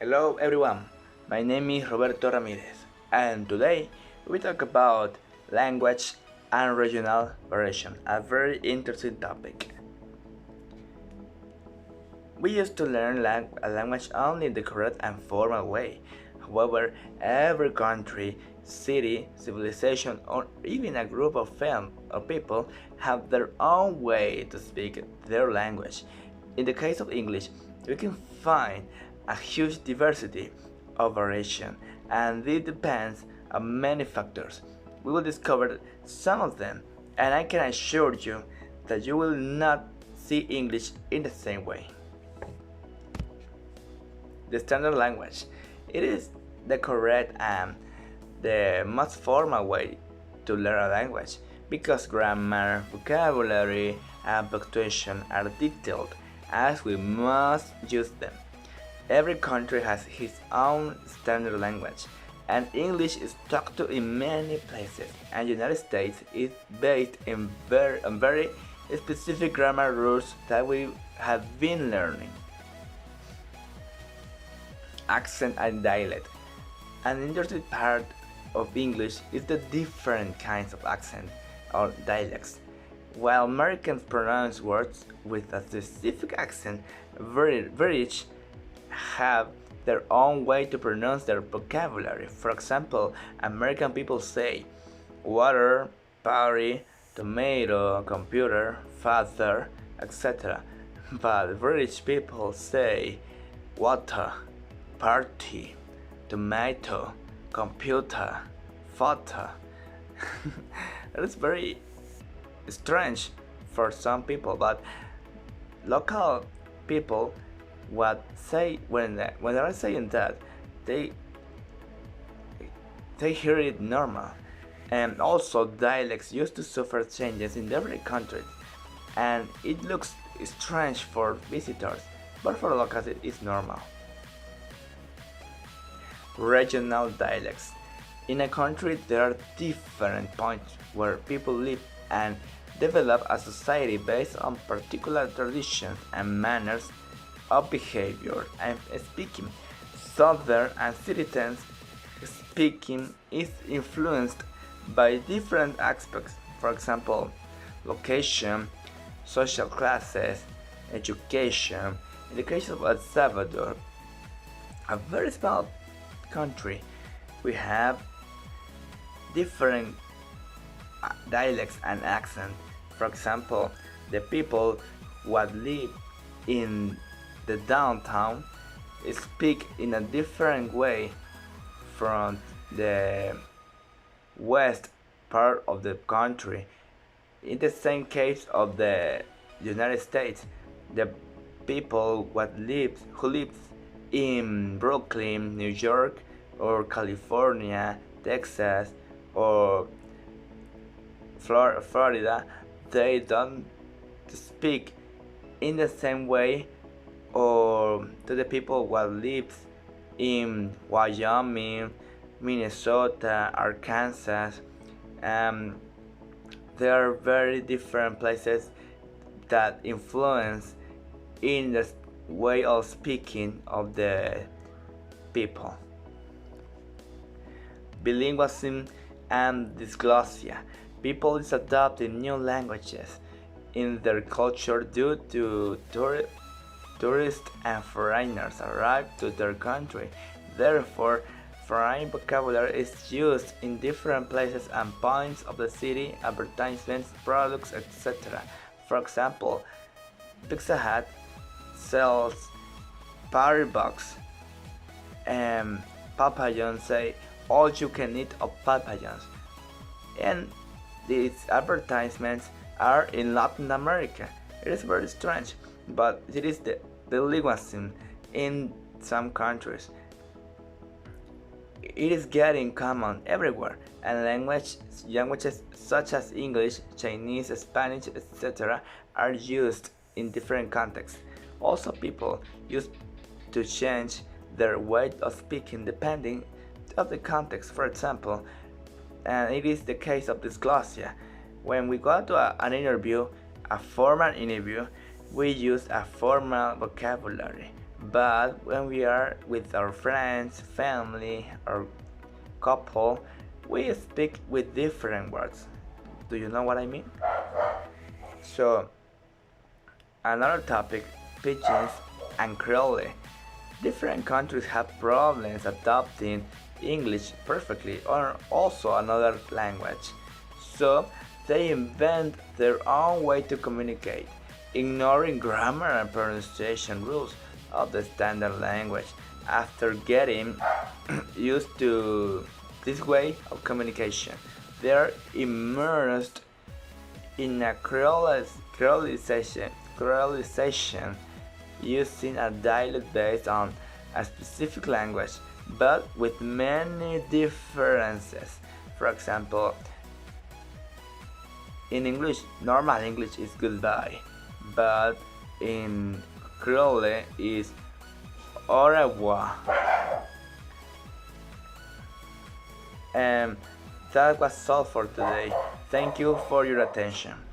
Hello everyone, my name is Roberto Ramírez, and today we talk about language and regional variation, a very interesting topic. We used to learn a language only in the correct and formal way. However, every country, city, civilization, or even a group of people have their own way to speak their language. In the case of English, we can find a huge diversity of variation, and it depends on many factors. We will discover some of them, and I can assure you that you will not see English in the same way. The standard language. It is the correct and the most formal way to learn a language because grammar, vocabulary, and punctuation are detailed as we must use them. Every country has its own standard language, and English is talked to in many places, and the United States is based on very specific grammar rules that we have been learning. Accent and dialect. An interesting part of English is the different kinds of accent or dialects. While Americans pronounce words with a specific accent, British have their own way to pronounce their vocabulary. For example, American people say water, party, tomato, computer, father, etc. But British people say water, party, tomato, computer, photo. That is very strange for some people, but local people what say when they're saying that they hear it normal. And also dialects used to suffer changes in every country, and it looks strange for visitors, but for locals it is normal. Regional dialects. In a country, there are different points where people live and develop a society based on particular traditions and manners of behavior and speaking. Southern and citizens speaking is influenced by different aspects, for example, location, social classes, education. In the case of El Salvador, a very small country, we have different dialects and accents. For example, the people who live in the downtown speak in a different way from the west part of the country. In the same case of the United States, the people who live in Brooklyn, New York, or California, Texas, or Florida, they don't speak in the same way or to the people who live in Wyoming, Minnesota, Arkansas. There are very different places that influence in the way of speaking of the people. Bilingualism and dyslexia. People is adopting new languages in their culture due to tourists and foreigners arrive to their country. Therefore, foreign vocabulary is used in different places and points of the city, advertisements, products, etc. For example, Pizza Hut sells party box, and Papa John's say all you can eat of Papa John's. And these advertisements are in Latin America. It is very strange, but it is the bilingualism in some countries. It is getting common everywhere, and languages such as English, Chinese, Spanish, etc. are used in different contexts. Also, people used to change their way of speaking depending of the context. For example, and it is the case of dyslexia. When we go to an interview, a formal interview, we use a formal vocabulary. But when we are with our friends, family, or couple, we speak with different words. Do you know what I mean? So, another topic, pigeons and Creole. Different countries have problems adopting English perfectly or also another language. So, they invent their own way to communicate, ignoring grammar and pronunciation rules of the standard language. After getting used to this way of communication, they are immersed in a creolization using a dialect based on a specific language but with many differences. For example, in English, normal English is goodbye, but in Creole is au revoir. And that was all for today. Thank you for your attention.